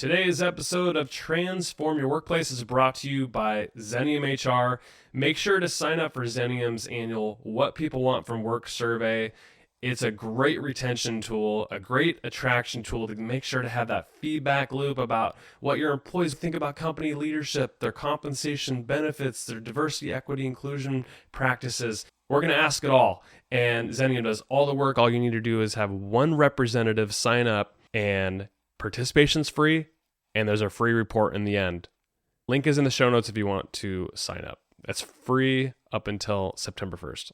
Today's episode of Transform Your Workplace is brought to you by Xenium HR. Make sure to sign up for Xenium's annual What People Want from Work survey. It's a great retention tool, a great attraction tool to make sure to have that feedback loop about what your employees think about company leadership, their compensation benefits, their diversity, equity, inclusion practices. We're going to ask it all. And Xenium does all the work. All you need to do is have one representative sign up, and participation's free, and there's a free report in the end. Link is in the show notes if you want to sign up. That's free up until September 1st.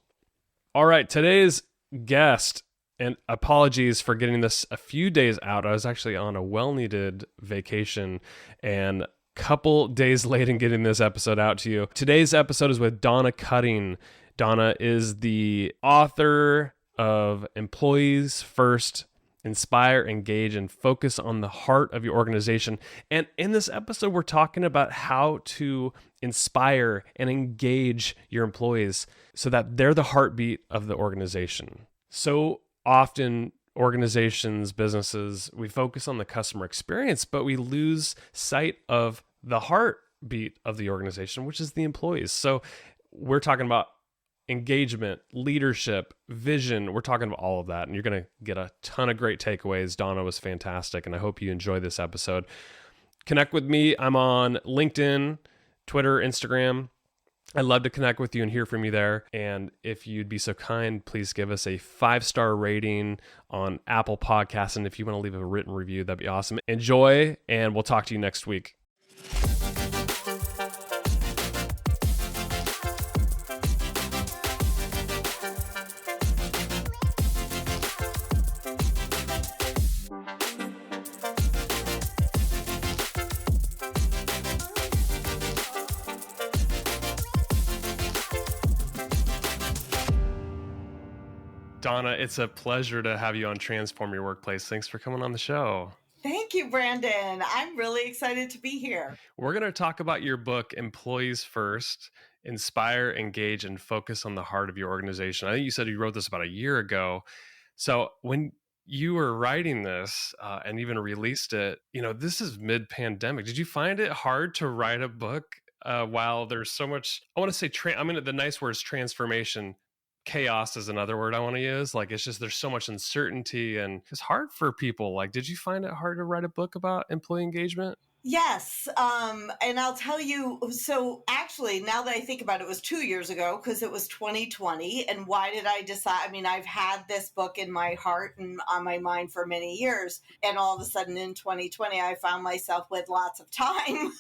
All right, today's guest, and apologies for getting this a few days out. I was actually on a well-needed vacation and a couple days late in getting this episode out to you. Today's episode is with Donna Cutting. Donna is the author of Employees First, Inspire, Engage, and Focus on the Heart of Your Organization. And in this episode, we're talking about how to inspire and engage your employees so that they're the heartbeat of the organization. So often, organizations, businesses, we focus on the customer experience, but we lose sight of the heartbeat of the organization, which is the employees. So we're talking about engagement, leadership, vision. We're talking about all of that, and you're going to get a ton of great takeaways. Donna was fantastic, and I hope you enjoy this episode. Connect with me. I'm on LinkedIn, Twitter, Instagram. I'd love to connect with you and hear from you there. And if you'd be so kind, please give us a 5-star rating on Apple Podcasts. And if you want to leave a written review, that'd be awesome. Enjoy, and we'll talk to you next week. Donna, it's a pleasure to have you on Transform Your Workplace. Thanks for coming on the show. Thank you, Brandon. I'm really excited to be here. We're going to talk about your book, Employees First, Inspire, Engage, and Focus on the Heart of Your Organization. I think you said you wrote this about a year ago. So when you were writing this and even released it, this is mid-pandemic. Did you find it hard to write a book while there's so much, I want to say, the nice word is transformation. Chaos is another word I want to use. It's just, there's so much uncertainty and it's hard for people. Did you find it hard to write a book about employee engagement? Yes. And I'll tell you, so actually, now that I think about it, it was 2 years ago because it was 2020. And why did I decide? I mean, I've had this book in my heart and on my mind for many years. And all of a sudden in 2020, I found myself with lots of time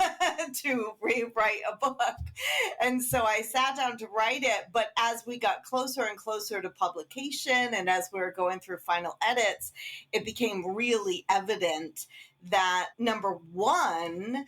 to rewrite a book. And so I sat down to write it. But as we got closer and closer to publication, and as we were going through final edits, it became really evident that, number one,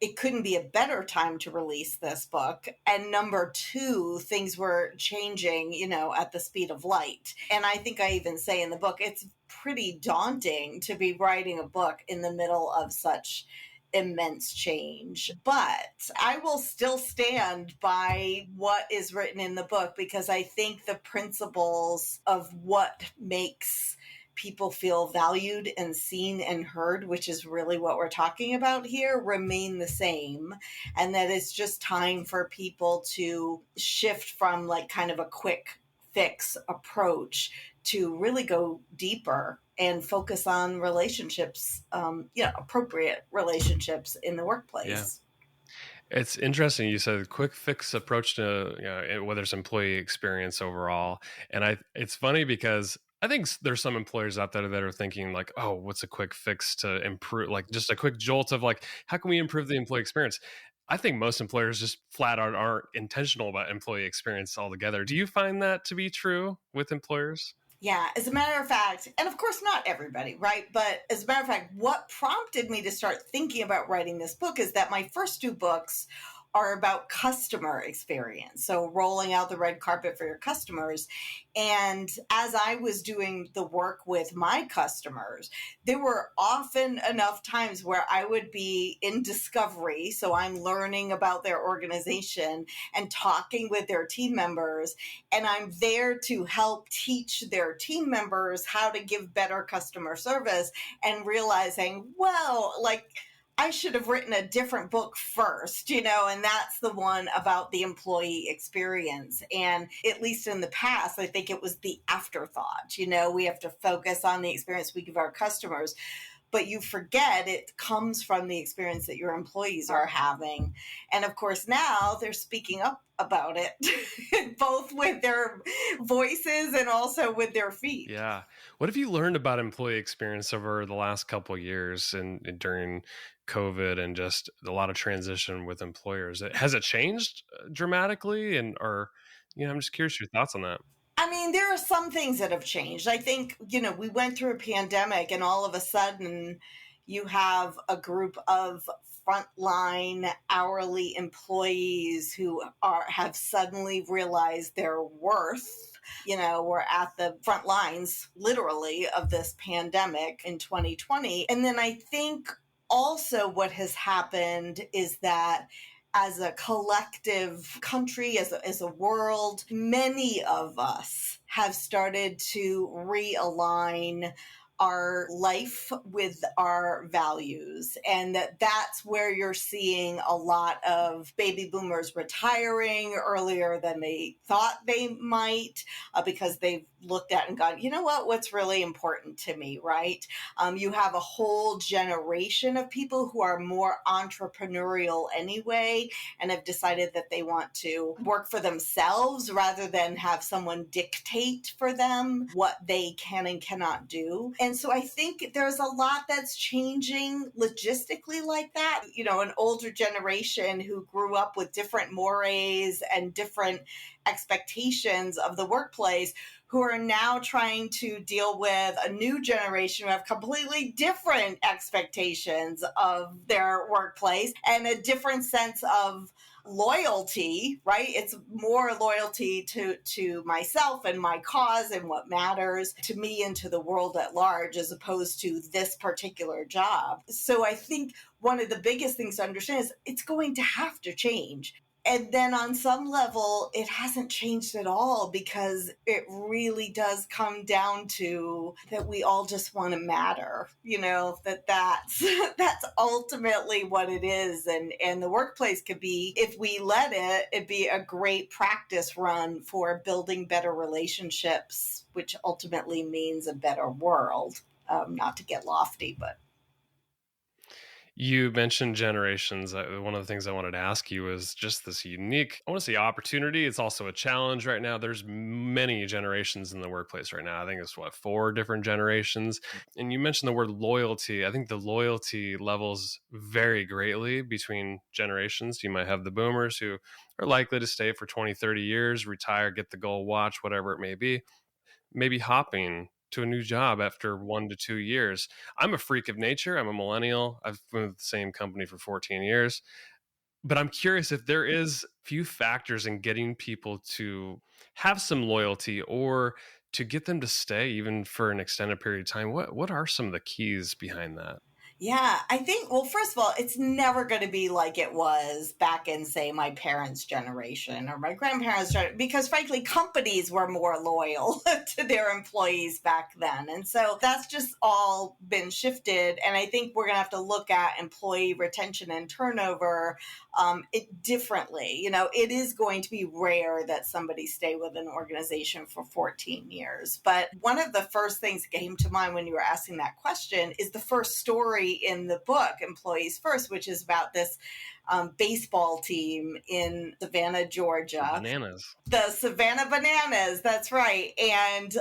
it couldn't be a better time to release this book. And number two, things were changing, at the speed of light. And I think I even say in the book, it's pretty daunting to be writing a book in the middle of such immense change. But I will still stand by what is written in the book because I think the principles of what makes people feel valued and seen and heard, which is really what we're talking about here, remain the same. And that it's just time for people to shift from kind of a quick fix approach to really go deeper and focus on relationships, appropriate relationships in the workplace. Yeah. It's interesting. You said quick fix approach to, whether it's employee experience overall. And it's funny because I think there's some employers out there that are thinking oh, what's a quick fix to improve, just a quick jolt of how can we improve the employee experience? I think most employers just flat out aren't intentional about employee experience altogether. Do you find that to be true with employers? Yeah, as a matter of fact, and of course not everybody, right? But as a matter of fact, what prompted me to start thinking about writing this book is that my first two books are about customer experience. So rolling out the red carpet for your customers. And as I was doing the work with my customers, there were often enough times where I would be in discovery. So I'm learning about their organization and talking with their team members. And I'm there to help teach their team members how to give better customer service and realizing, I should have written a different book first, and that's the one about the employee experience. And at least in the past, I think it was the afterthought. We have to focus on the experience we give our customers, but you forget it comes from the experience that your employees are having. And of course, now they're speaking up about it, both with their voices and also with their feet. Yeah. What have you learned about employee experience over the last couple of years and during COVID and just a lot of transition with employers? Has it changed dramatically? I'm just curious your thoughts on that. I mean, there are some things that have changed. I think, we went through a pandemic and all of a sudden you have a group of frontline hourly employees who have suddenly realized their worth. We're at the front lines, literally, of this pandemic in 2020. And then I think also what has happened is that as a collective country, as a world, many of us have started to realign our life with our values, and that's where you're seeing a lot of baby boomers retiring earlier than they thought they might, because they've looked at and gone, what's really important to me, right? You have a whole generation of people who are more entrepreneurial anyway and have decided that they want to work for themselves rather than have someone dictate for them what they can and cannot do. And so I think there's a lot that's changing logistically like that. An older generation who grew up with different mores and different expectations of the workplace, who are now trying to deal with a new generation who have completely different expectations of their workplace and a different sense of loyalty, right? It's more loyalty to myself and my cause and what matters to me and to the world at large, as opposed to this particular job. So I think one of the biggest things to understand is it's going to have to change. And then on some level, it hasn't changed at all, because it really does come down to that we all just want to matter, that's that's ultimately what it is. And the workplace could be, if we let it'd be a great practice run for building better relationships, which ultimately means a better world. Not to get lofty, but. You mentioned generations. One of the things I wanted to ask you is just this unique, I want to say opportunity. It's also a challenge right now. There's many generations in the workplace right now. I think it's 4 different generations. And you mentioned the word loyalty. I think the loyalty levels vary greatly between generations. You might have the boomers who are likely to stay for 20, 30 years, retire, get the gold watch, whatever it may be, maybe hopping to a new job after 1 to 2 years. I'm a freak of nature. I'm a millennial. I've been with the same company for 14 years. But I'm curious if there is few factors in getting people to have some loyalty or to get them to stay even for an extended period of time. What are some of the keys behind that? Yeah, I think, well, first of all, it's never going to be like it was back in, say, my parents' generation or my grandparents' generation, because frankly, companies were more loyal to their employees back then. And so that's just all been shifted. And I think we're going to have to look at employee retention and turnover it differently. It is going to be rare that somebody stay with an organization for 14 years. But one of the first things that came to mind when you were asking that question is the first story in the book, Employees First, which is about this baseball team in Savannah, Georgia. Bananas. The Savannah Bananas, that's right. And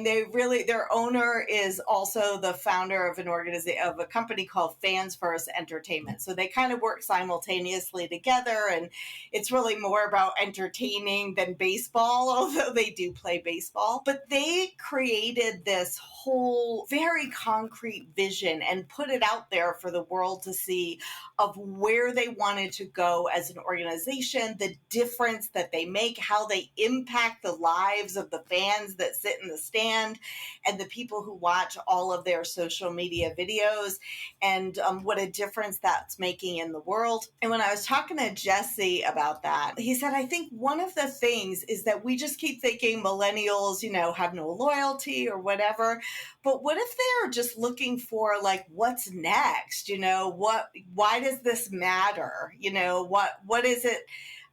they really, their owner is also the founder of of a company called Fans First Entertainment. So they kind of work simultaneously together, and it's really more about entertaining than baseball, although they do play baseball. But they created this whole very concrete vision and put it out there for the world to see of where they wanted to go as an organization, the difference that they make, how they impact the lives of the fans that sit in the stand and the people who watch all of their social media videos, and what a difference that's making in the world. And when I was talking to Jesse about that, he said, I think one of the things is that we just keep thinking millennials, have no loyalty or whatever. But what if they're just looking for like, what's next? Why does this matter? What is it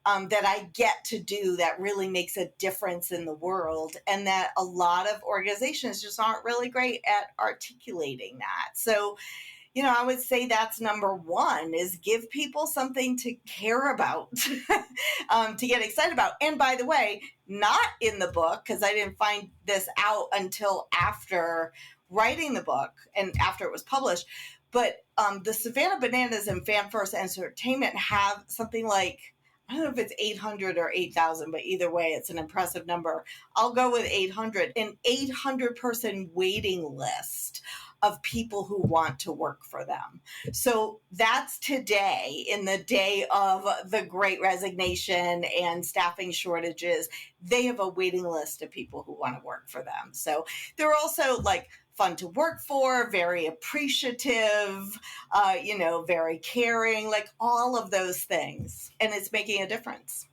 that I get to do that really makes a difference in the world? And that a lot of organizations just aren't really great at articulating that. So, I would say that's number one, is give people something to care about, to get excited about. And by the way, not in the book, because I didn't find this out until after writing the book and after it was published, but the Savannah Bananas and Fan First Entertainment have something like, I don't know if it's 800 or 8,000, but either way, it's an impressive number. I'll go with 800, an 800-person waiting list of people who want to work for them. So that's today, in the day of the Great Resignation and staffing shortages. They have a waiting list of people who want to work for them. So they're also like fun to work for, very appreciative, very caring, like all of those things. And it's making a difference.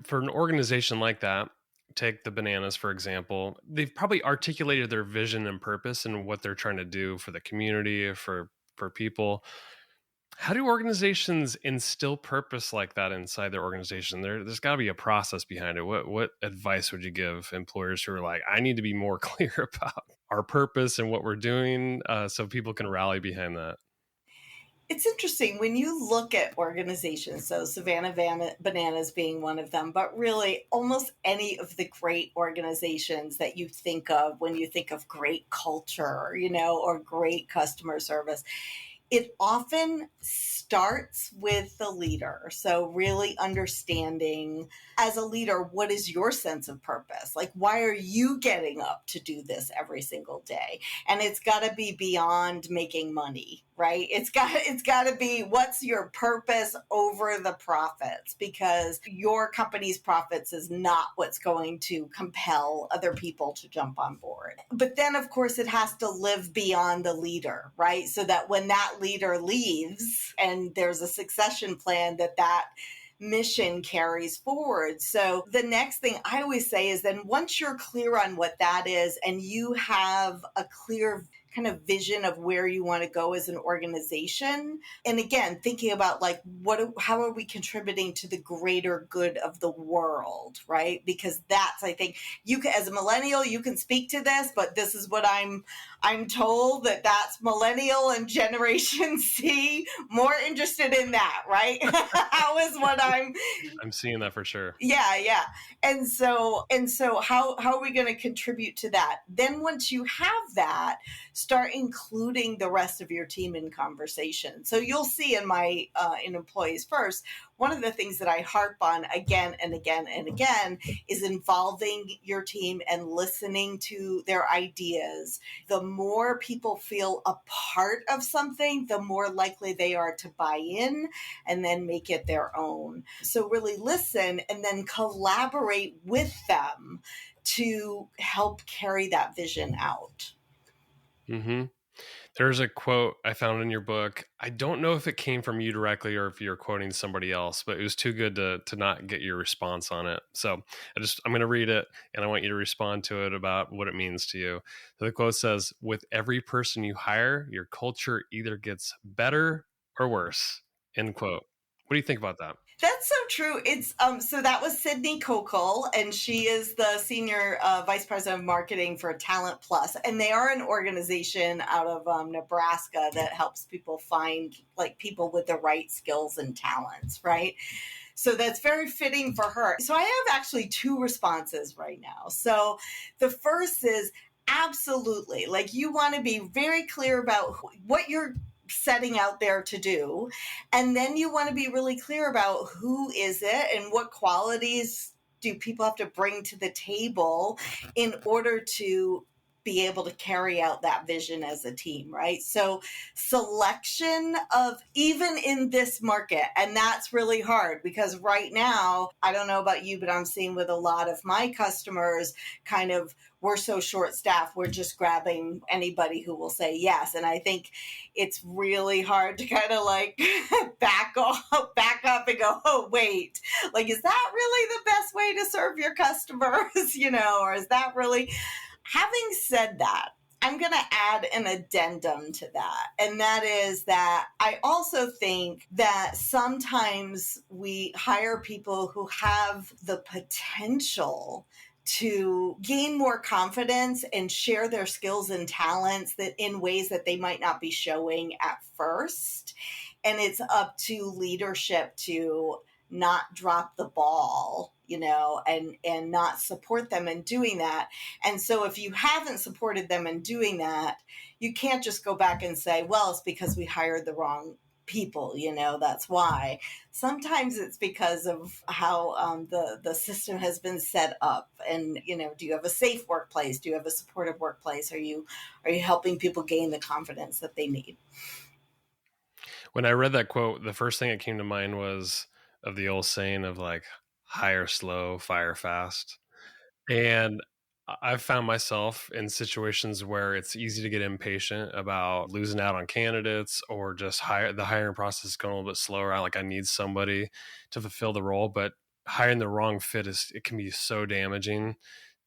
For an organization like that, take the Bananas, for example, they've probably articulated their vision and purpose and what they're trying to do for the community, for people. How do organizations instill purpose like that inside their organization? There's got to be a process behind it. What advice would you give employers who are like, I need to be more clear about our purpose and what we're doing, so people can rally behind that? It's interesting when you look at organizations, so Savannah Bananas being one of them, but really almost any of the great organizations that you think of when you think of great culture, or great customer service, it often starts with the leader. So really understanding, as a leader, what is your sense of purpose? Like, why are you getting up to do this every single day? And it's got to be beyond making money, right? It's got to be, what's your purpose over the profits? Because your company's profits is not what's going to compel other people to jump on board. But then, of course, it has to live beyond the leader, right? So that when that leader leaves and there's a succession plan, that mission carries forward. So the next thing I always say is, then once you're clear on what that is and you have a clear kind of vision of where you want to go as an organization, and again, thinking about like, how are we contributing to the greater good of the world, right? Because that's, I think, you can, as a millennial, you can speak to this, but this is what I'm told, that's millennial and Generation C more interested in that, right? How is what I'm seeing that for sure. Yeah. And so how are we going to contribute to that? Then once you have that, start including the rest of your team in conversation. So you'll see in my in Employees First, one of the things that I harp on again and again and again is involving your team and listening to their ideas. The more people feel a part of something, the more likely they are to buy in and then make it their own. So really listen and then collaborate with them to help carry that vision out. Mm-hmm. There's a quote I found in your book. I don't know if it came from you directly or if you're quoting somebody else, but it was too good to not get your response on it. So I'm going to read it and I want you to respond to it about what it means to you. So the quote says, with every person you hire, your culture either gets better or worse. End quote. What do you think about that? That's so true. It's so that was Sydney Kokol, and she is the senior vice president of marketing for Talent Plus, and they are an organization out of Nebraska that helps people find like people with the right skills and talents, right? So that's very fitting for her. So I have actually two responses right now. So the first is absolutely, like, you want to be very clear about what you're setting out there to do, and then you want to be really clear about who is it and what qualities do people have to bring to the table in order to be able to carry out that vision as a team, right? So selection of, even in this market, and that's really hard because right now, I don't know about you, but I'm seeing with a lot of my customers, kind of, we're so short staffed, we're just grabbing anybody who will say yes. And I think it's really hard to kind of like back up and go, oh, wait, like, is that really the best way to serve your customers? Or is that really, having said that, I'm going to add an addendum to that. And that is that I also think that sometimes we hire people who have the potential to gain more confidence and share their skills and talents that in ways that they might not be showing at first. And it's up to leadership to not drop the ball, and not support them in doing that. And so if you haven't supported them in doing that, you can't just go back and say, well, it's because we hired the wrong people, that's why. Sometimes it's because of how the system has been set up. And, do you have a safe workplace? Do you have a supportive workplace? Are you helping people gain the confidence that they need? When I read that quote, the first thing that came to mind was of the old saying of like, hire slow, fire fast. And I've found myself in situations where it's easy to get impatient about losing out on candidates or just the hiring process is going a little bit slower. I need somebody to fulfill the role, but hiring the wrong fit it can be so damaging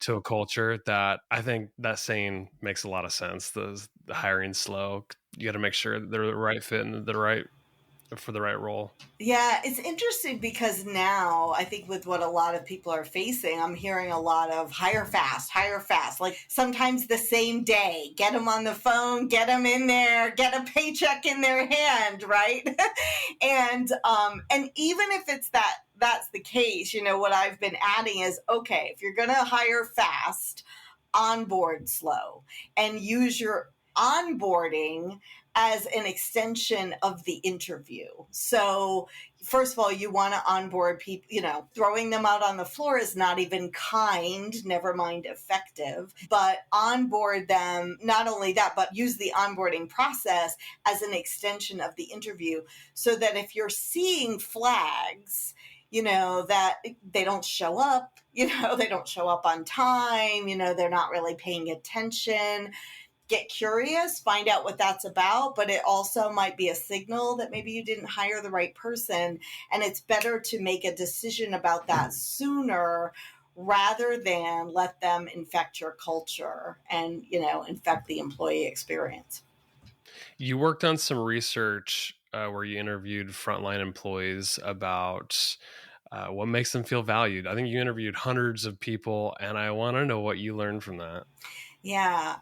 to a culture that I think that saying makes a lot of sense. The hiring slow, you got to make sure they're the right fit and for the right role. Yeah, it's interesting because now I think with what a lot of people are facing, I'm hearing a lot of hire fast, like sometimes the same day, get them on the phone, get them in there, get a paycheck in their hand, right? and even if it's that's the case, what I've been adding is, okay, if you're going to hire fast, onboard slow and use your onboarding as an extension of the interview. So first of all, you want to onboard people, throwing them out on the floor is not even kind, never mind effective, but onboard them. Not only that, but use the onboarding process as an extension of the interview so that if you're seeing flags, that they don't show up, they don't show up on time, they're not really paying attention. Get curious, find out what that's about, but it also might be a signal that maybe you didn't hire the right person. And it's better to make a decision about that sooner rather than let them infect your culture and, infect the employee experience. You worked on some research where you interviewed frontline employees about what makes them feel valued. I think you interviewed hundreds of people, and I want to know what you learned from that. Yeah.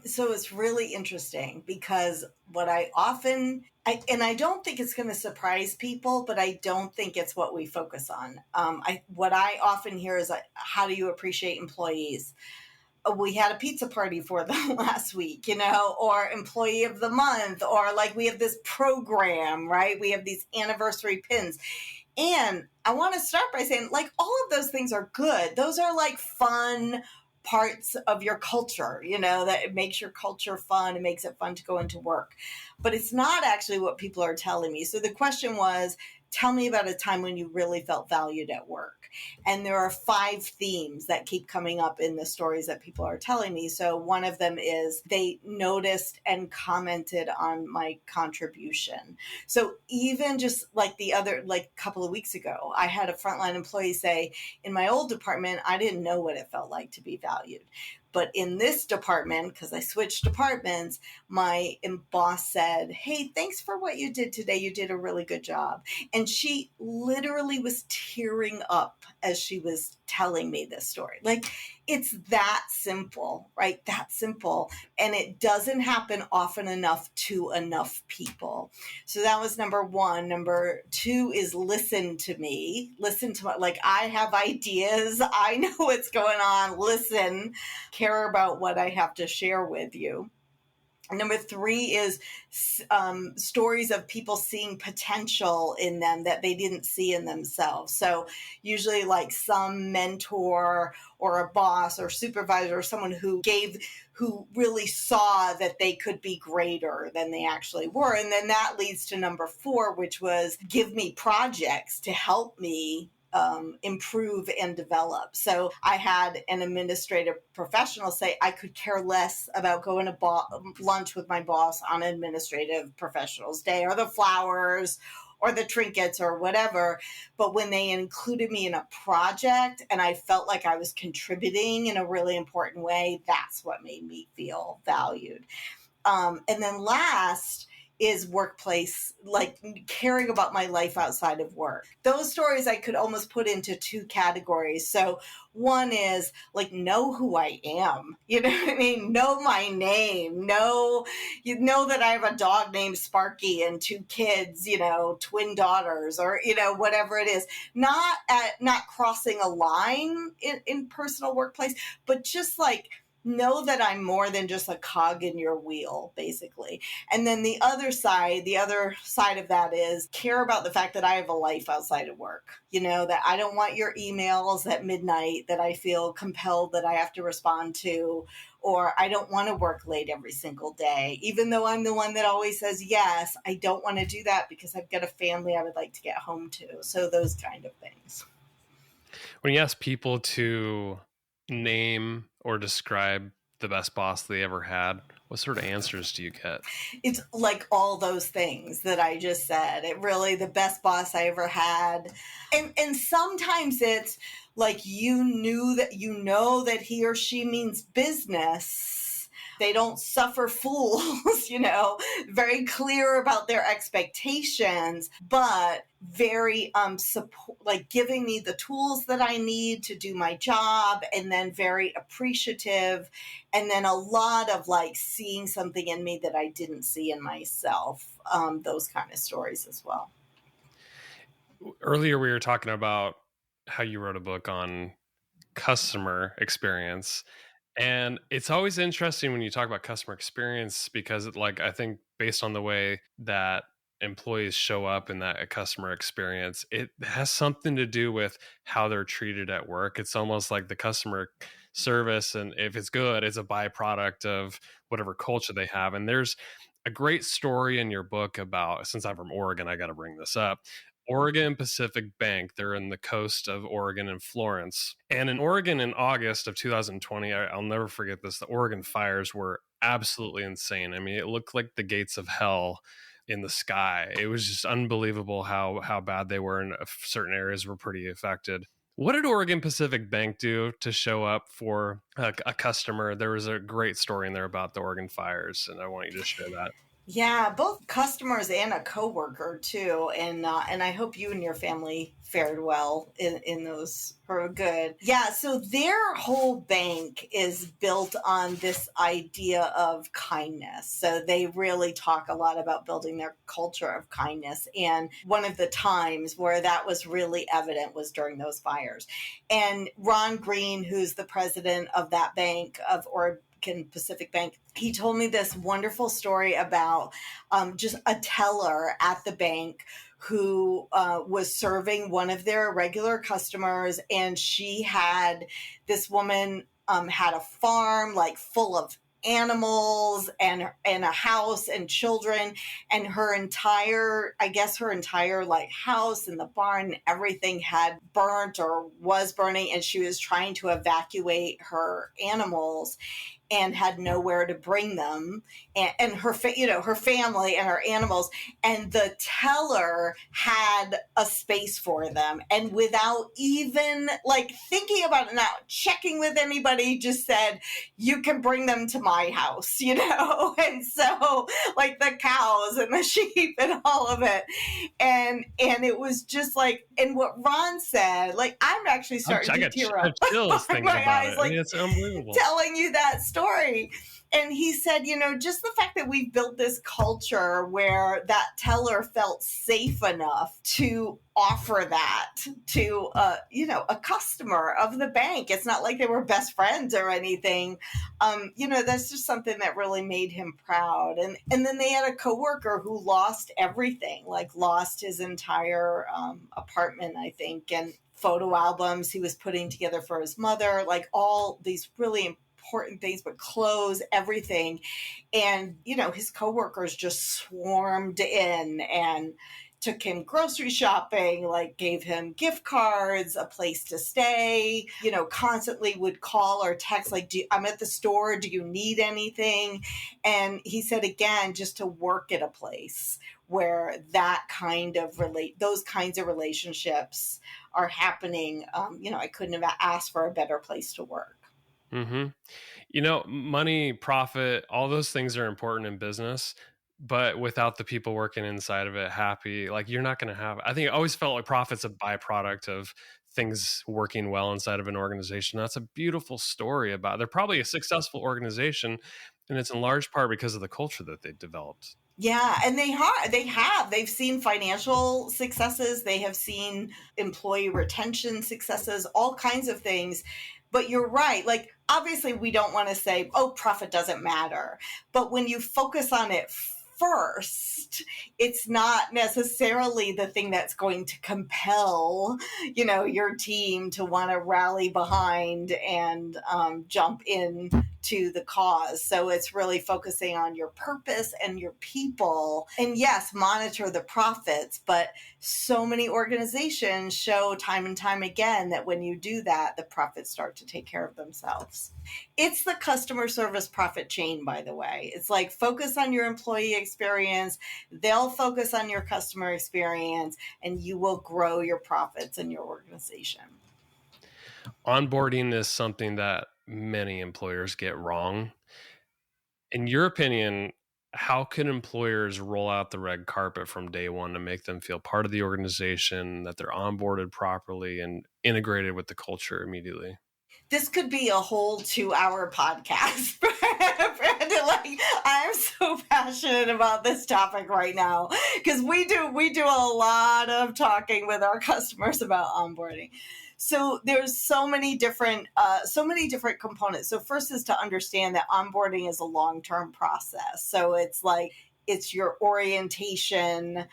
So it's really interesting because what I don't think it's going to surprise people, but I don't think it's what we focus on. What I often hear is, how do you appreciate employees? We had a pizza party for them last week, or employee of the month, or like we have this program, right? We have these anniversary pins. And I want to start by saying, like, all of those things are good. Those are like fun parts of your culture, that it makes your culture fun. It makes it fun to go into work. But it's not actually what people are telling me. So the question was, tell me about a time when you really felt valued at work. And there are 5 themes that keep coming up in the stories that people are telling me. So one of them is they noticed and commented on my contribution. So even just like couple of weeks ago, I had a frontline employee say, in my old department, I didn't know what it felt like to be valued. But in this department, because I switched departments, my boss said, hey, thanks for what you did today. You did a really good job. And she literally was tearing up as she was telling me this story. Like, it's that simple, right? That simple. And it doesn't happen often enough to enough people. So that was number 1. Number 2 is listen to me. Listen to my, like, I have ideas. I know what's going on. Listen, care about what I have to share with you. Number three is stories of people seeing potential in them that they didn't see in themselves. So usually like some mentor or a boss or supervisor or someone who really saw that they could be greater than they actually were. And then that leads to number four, which was give me projects to help me improve and develop. So I had an administrative professional say I could care less about going to lunch with my boss on Administrative Professionals Day or the flowers or the trinkets or whatever. But when they included me in a project and I felt like I was contributing in a really important way, that's what made me feel valued. And then last is workplace, like caring about my life outside of work. Those stories I could almost put into two categories. So one is like, know who I am, you know what I mean? Know my name, you know that I have a dog named Sparky and two kids, you know, twin daughters or, you know, whatever it is, not crossing a line in personal workplace, but just like, know that I'm more than just a cog in your wheel, basically. And then the other side of that is care about the fact that I have a life outside of work. You know, that I don't want your emails at midnight that I feel compelled that I have to respond to, or I don't want to work late every single day. Even though I'm the one that always says yes, I don't want to do that because I've got a family I would like to get home to. So those kind of things. When you ask people to name or describe the best boss they ever had, what sort of answers do you get? It's like all those things that I just said. It really, the best boss I ever had. And sometimes it's like, you know that he or she means business. They don't suffer fools, you know, very clear about their expectations, but very like giving me the tools that I need to do my job, and then very appreciative, and then a lot of like seeing something in me that I didn't see in myself. Those kind of stories as well. Earlier we were talking about how you wrote a book on customer experience. And it's always interesting when you talk about customer experience, because I think based on the way that employees show up in that customer experience, it has something to do with how they're treated at work. It's almost like the customer service, and if it's good, it's a byproduct of whatever culture they have. And there's a great story in your book about, since I'm from Oregon, I got to bring this up. Oregon Pacific Bank. They're in the coast of Oregon in Florence. And in Oregon in August of 2020, I'll never forget this, the Oregon fires were absolutely insane. I mean, it looked like the gates of hell in the sky. It was just unbelievable how bad they were, and certain areas were pretty affected. What did Oregon Pacific Bank do to show up for a customer? There was a great story in there about the Oregon fires, and I want you to share that. Yeah, both customers and a coworker too, and I hope you and your family fared well in those for good. Yeah, so their whole bank is built on this idea of kindness. So they really talk a lot about building their culture of kindness. And one of the times where that was really evident was during those fires. And Ron Green, who's the president of that bank, of Oregon Pacific Bank, he told me this wonderful story about just a teller at the bank who was serving one of their regular customers, and this woman had a farm like full of animals and a house and children, and her entire like house and the barn, everything had burnt or was burning, and she was trying to evacuate her animals and had nowhere to bring them, and her family and her animals, and the teller had a space for them, and without even like thinking about it, not checking with anybody, just said, you can bring them to my house, you know. And so like the cows and the sheep and all of it, and it was just like, and what Ron said, like I'm actually starting to tear up. Chills thinking my about eyes, it. like, I mean, it's unbelievable. Telling you that story. story. And he said, just the fact that we've built this culture where that teller felt safe enough to offer that to, a customer of the bank. It's not like they were best friends or anything. That's just something that really made him proud. And then they had a coworker who lost everything, like lost his entire apartment, I think, and photo albums he was putting together for his mother, like all these really important things, but clothes, everything. And, his coworkers just swarmed in and took him grocery shopping, like gave him gift cards, a place to stay, constantly would call or text, like, I'm at the store. Do you need anything? And he said, again, just to work at a place where that kind of those kinds of relationships are happening. I couldn't have asked for a better place to work. Mm-hmm. Money, profit, all those things are important in business, but without the people working inside of it happy, like you're not going to have, I think it always felt like profit's a byproduct of things working well inside of an organization. That's a beautiful story about, they're probably a successful organization, and it's in large part because of the culture that they developed. Yeah, and they've seen financial successes, they have seen employee retention successes, all kinds of things. But you're right. Like, obviously, we don't want to say, oh, profit doesn't matter. But when you focus on it first, it's not necessarily the thing that's going to compel, your team to want to rally behind and jump in to the cause. So it's really focusing on your purpose and your people. And yes, monitor the profits, but so many organizations show time and time again that when you do that, the profits start to take care of themselves. It's the customer service profit chain, by the way. It's like, focus on your employee experience, they'll focus on your customer experience, and you will grow your profits in your organization. Onboarding is something that many employers get wrong. In your opinion, how can employers roll out the red carpet from day one to make them feel part of the organization, that they're onboarded properly and integrated with the culture immediately? This could be a whole 2-hour podcast. Brandon, I'm so passionate about this topic right now because we do a lot of talking with our customers about onboarding. So there's so many different components. So first is to understand that onboarding is a long-term process. So it's your orientation,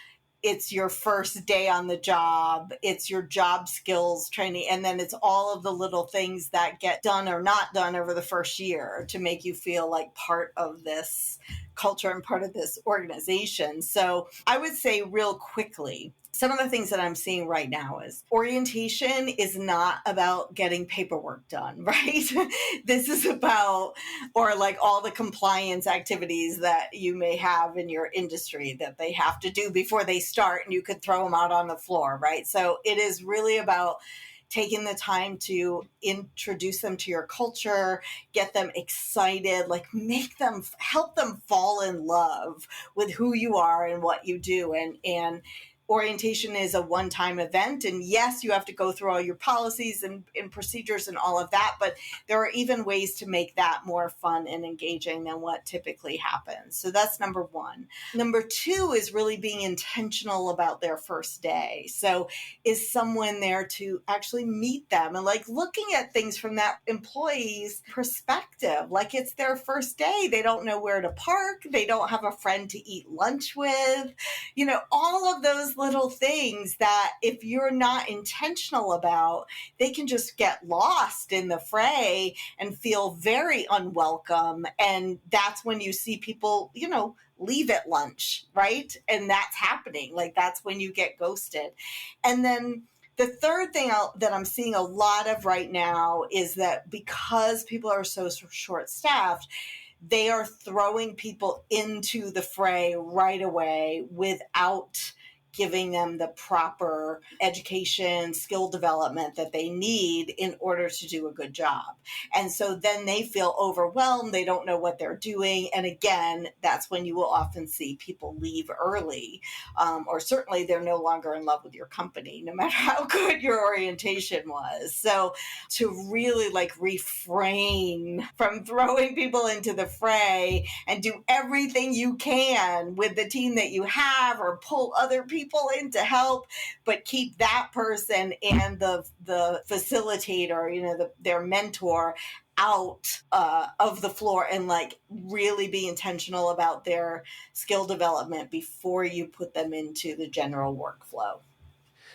it's your first day on the job, it's your job skills training, and then it's all of the little things that get done or not done over the first year to make you feel like part of this culture and part of this organization. So I would say real quickly, some of the things that I'm seeing right now is orientation is not about getting paperwork done, right? This is about, or like all the compliance activities that you may have in your industry that they have to do before they start, and you could throw them out on the floor, right? So it is really about taking the time to introduce them to your culture, get them excited, like help them fall in love with who you are and what you do. And orientation is a one-time event. And yes, you have to go through all your policies and procedures and all of that, but there are even ways to make that more fun and engaging than what typically happens. So that's number one. Number two is really being intentional about their first day. So is someone there to actually meet them and like looking at things from that employee's perspective? Like it's their first day. They don't know where to park. They don't have a friend to eat lunch with, all of those little things that if you're not intentional about, they can just get lost in the fray and feel very unwelcome. And that's when you see people, leave at lunch, right? And that's happening. Like that's when you get ghosted. And then the third thing that I'm seeing a lot of right now is that because people are so short-staffed, they are throwing people into the fray right away without giving them the proper education, skill development that they need in order to do a good job. And so then they feel overwhelmed. They don't know what they're doing. And again, that's when you will often see people leave early, or certainly they're no longer in love with your company, no matter how good your orientation was. So to really like refrain from throwing people into the fray and do everything you can with the team that you have, or pull other people in to help, but keep that person and the facilitator, their mentor out of the floor, and like really be intentional about their skill development before you put them into the general workflow.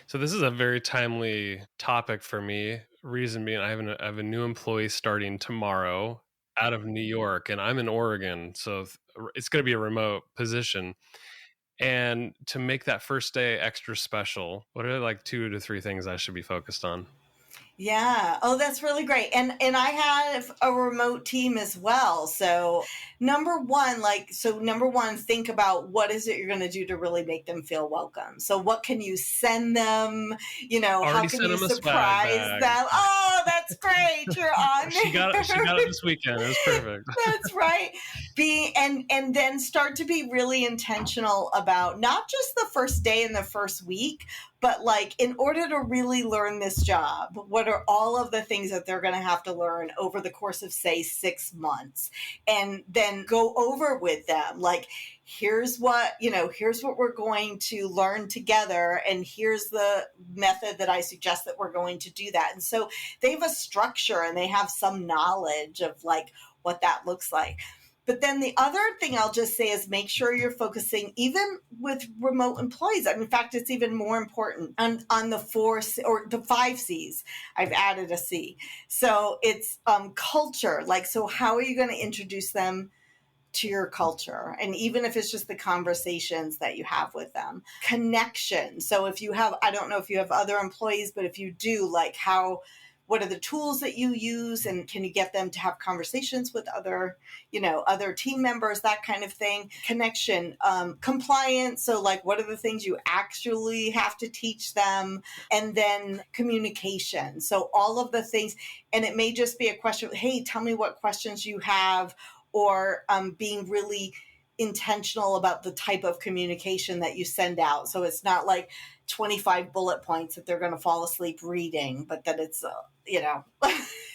So this is a very timely topic for me. Reason being, I have a new employee starting tomorrow out of New York, and I'm in Oregon, so it's going to be a remote position. And to make that first day extra special, what are like 2 to 3 things I should be focused on? Yeah. Oh, that's really great. And I have a remote team as well. So number one, think about what is it you're going to do to really make them feel welcome. So what can you send them? How can you surprise them? Oh, that's great. You're on. She got it this weekend. It was perfect. That's right. And then start to be really intentional about not just the first day and the first week, but like, in order to really learn this job, what are all of the things that they're going to have to learn over the course of, say, 6 months? And then go over with them, like, here's what we're going to learn together, and here's the method that I suggest that we're going to do that. And so they have a structure and they have some knowledge of like what that looks like. But then the other thing I'll just say is make sure you're focusing, even with remote employees. In fact, it's even more important on the 4 or the 5 C's. I've added a C. So it's culture. Like, so how are you going to introduce them to your culture? And even if it's just the conversations that you have with them. Connection. So if you have, I don't know if you have other employees, but if you do, like, what are the tools that you use, and can you get them to have conversations with other team members, that kind of thing. Connection, compliance. So like, what are the things you actually have to teach them? And then communication. So all of the things, and it may just be a question, hey, tell me what questions you have, or being really intentional about the type of communication that you send out. So it's not like 25 bullet points that they're going to fall asleep reading, but that it's,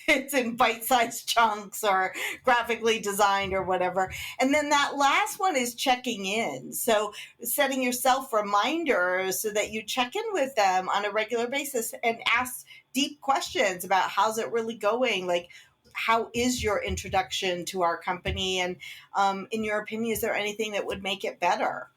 it's in bite-sized chunks or graphically designed or whatever. And then that last one is checking in. So setting yourself reminders so that you check in with them on a regular basis and ask deep questions about how's it really going? Like, how is your introduction to our company? And in your opinion, is there anything that would make it better?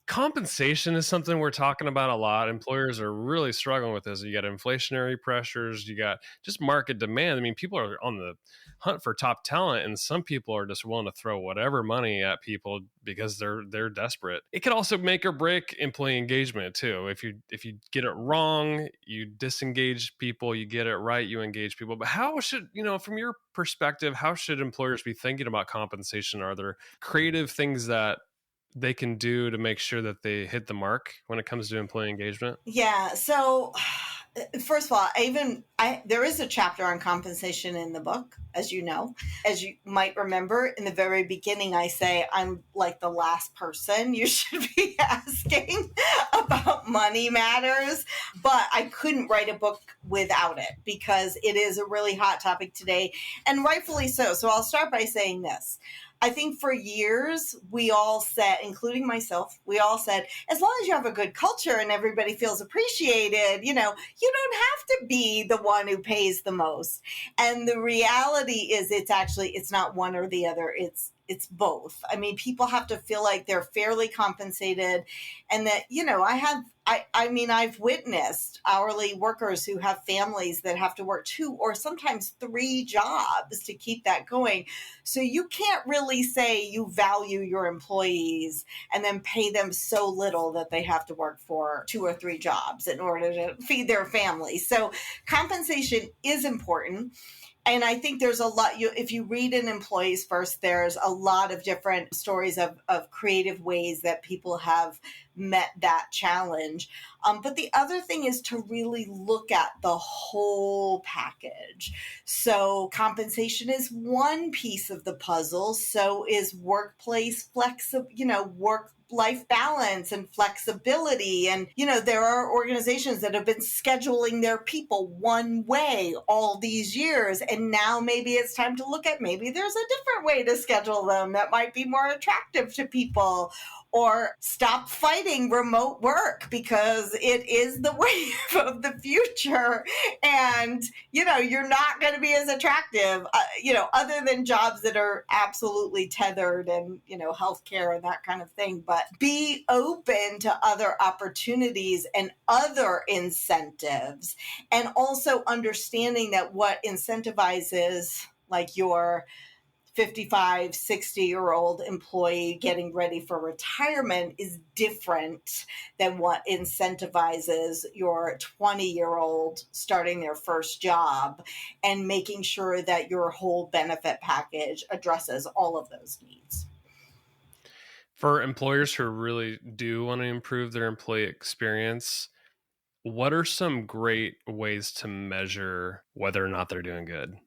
Compensation is something we're talking about a lot. Employers are really struggling with this. You got inflationary pressures, you got just market demand. I mean, people are on the hunt for top talent, and some people are just willing to throw whatever money at people because they're desperate. It could also make or break employee engagement too. If you get it wrong, you disengage people. You get it right, you engage people. But how should, from your perspective, how should employers be thinking about compensation? Are there creative things that they can do to make sure that they hit the mark when it comes to employee engagement? Yeah. So first of all, there is a chapter on compensation in the book, as you know. As you might remember, in the very beginning, I say I'm like the last person you should be asking about money matters, but I couldn't write a book without it because it is a really hot topic today, and rightfully so. So I'll start by saying this. I think for years, we all said, including myself, we all said, as long as you have a good culture and everybody feels appreciated, you don't have to be the one who pays the most. And the reality is it's not one or the other. It's both. I mean, people have to feel like they're fairly compensated, and that, I've witnessed hourly workers who have families that have to work 2 or sometimes 3 jobs to keep that going. So you can't really say you value your employees and then pay them so little that they have to work for 2 or 3 jobs in order to feed their family. So compensation is important. And I think there's a lot, if you read an Employees First, there's a lot of different stories of creative ways that people have met that challenge. But the other thing is to really look at the whole package. So compensation is one piece of the puzzle. So is workplace work life balance and flexibility. And, there are organizations that have been scheduling their people one way all these years. And now maybe it's time to look at maybe there's a different way to schedule them that might be more attractive to people. Or stop fighting remote work because it is the wave of the future. And, you're not going to be as attractive, other than jobs that are absolutely tethered and, healthcare and that kind of thing. But be open to other opportunities and other incentives. And also understanding that what incentivizes like your 55, 60-year-old employee getting ready for retirement is different than what incentivizes your 20-year-old starting their first job, and making sure that your whole benefit package addresses all of those needs. For employers who really do want to improve their employee experience, what are some great ways to measure whether or not they're doing good?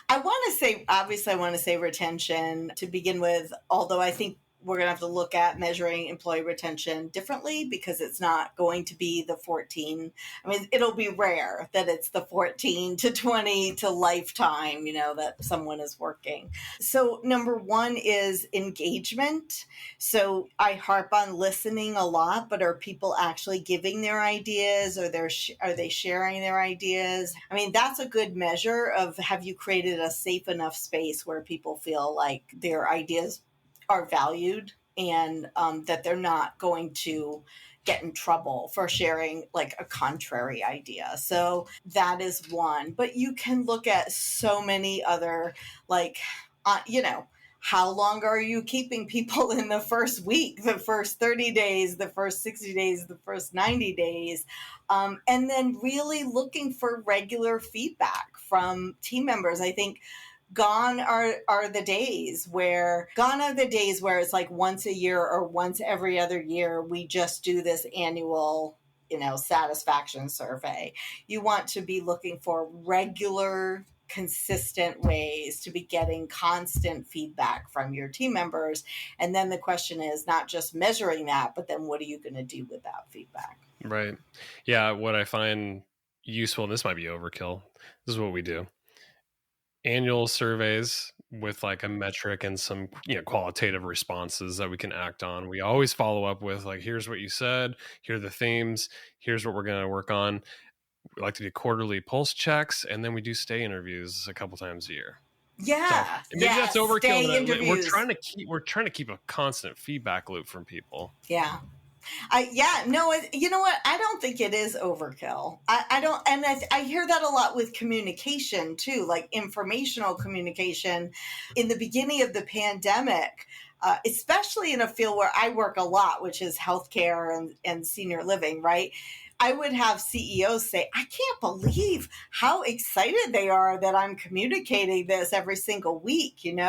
I want to say retention to begin with, although I think we're going to have to look at measuring employee retention differently, because it's not going to be the 14. I mean, it'll be rare that it's the 14 to 20 to lifetime, that someone is working. So number one is engagement. So I harp on listening a lot, but are people actually giving their ideas, or are they sharing their ideas? I mean, that's a good measure of, have you created a safe enough space where people feel like their ideas are valued, and that they're not going to get in trouble for sharing like a contrary idea. So that is one. But you can look at so many other, like, how long are you keeping people in the first week, the first 30 days, the first 60 days, the first 90 days? And then really looking for regular feedback from team members. I think gone are the days where it's like once a year or once every other year, we just do this annual, satisfaction survey. You want to be looking for regular, consistent ways to be getting constant feedback from your team members. And then the question is not just measuring that, but then what are you going to do with that feedback? Right. Yeah. What I find useful, and this might be overkill, this is what we do. Annual surveys with like a metric and some qualitative responses that we can act on. We always follow up with like, here's what you said, here are the themes, here's what we're going to work on. We like to do quarterly pulse checks, and then we do stay interviews a couple times a year. Yeah, so maybe that's overkill. We're trying to keep a constant feedback loop from people. Yeah. You know what? I don't think it is overkill. I don't, and I hear that a lot with communication too, like informational communication. In the beginning of the pandemic, especially in a field where I work a lot, which is healthcare and senior living, right? I would have CEOs say, I can't believe how excited they are that I'm communicating this every single week, and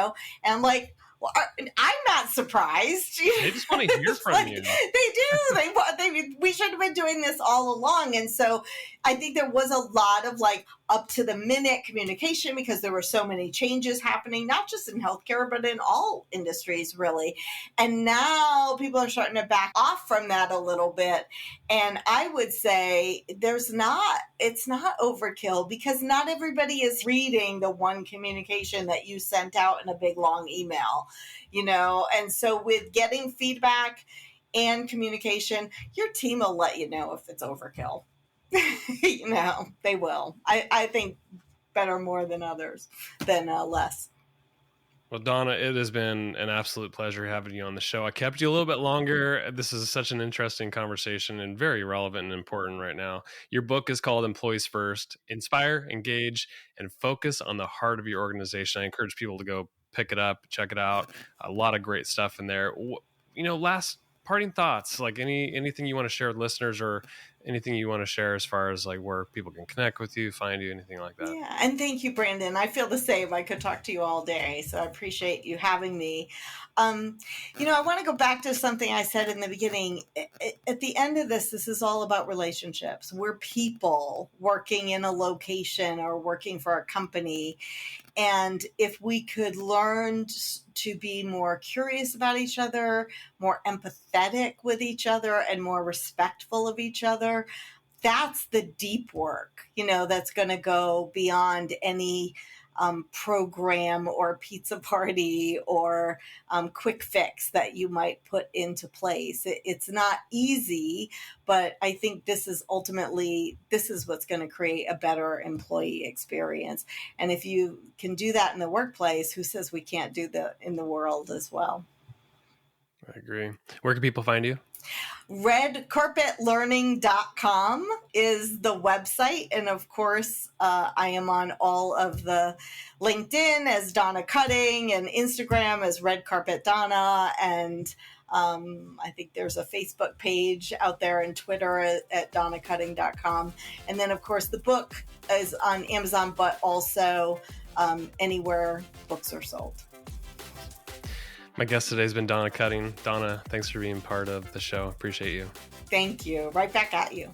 I'm like, well, I'm not surprised. They just want to hear from you. They do. We should have been doing this all along. And so I think there was a lot of like up to the minute communication, because there were so many changes happening, not just in healthcare, but in all industries, really. And now people are starting to back off from that a little bit. And I would say it's not overkill, because not everybody is reading the one communication that you sent out in a big long email, and so with getting feedback and communication, your team will let you know if it's overkill. They will. I think better more than others than less. Well, Donna, it has been an absolute pleasure having you on the show. I kept you a little bit longer. This is such an interesting conversation and very relevant and important right now. Your book is called Employees First: Inspire, Engage, and Focus on the Heart of Your Organization. I encourage people to go pick it up, check it out. A lot of great stuff in there. Last parting thoughts, like anything you want to share with listeners, or anything you want to share as far as like where people can connect with you, find you, anything like that. Yeah, and thank you, Brandon. I feel the same. I could talk to you all day, so I appreciate you having me. I want to go back to something I said in the beginning. At the end of this is all about relationships. We're people working in a location or working for a company. And if we could learn to be more curious about each other, more empathetic with each other, and more respectful of each other, that's the deep work, that's going to go beyond any program or pizza party or quick fix that you might put into place. It's not easy, but I think this is what's going to create a better employee experience. And if you can do that in the workplace, who says we can't do that in the world as well? I agree. Where can people find you? redcarpetlearning.com is the website. And of course, I am on all of the LinkedIn as Donna Cutting and Instagram as Red Carpet Donna. And I think there's a Facebook page out there and Twitter at donnacutting.com. And then, of course, the book is on Amazon, but also anywhere books are sold. My guest today has been Donna Cutting. Donna, thanks for being part of the show. Appreciate you. Thank you. Right back at you.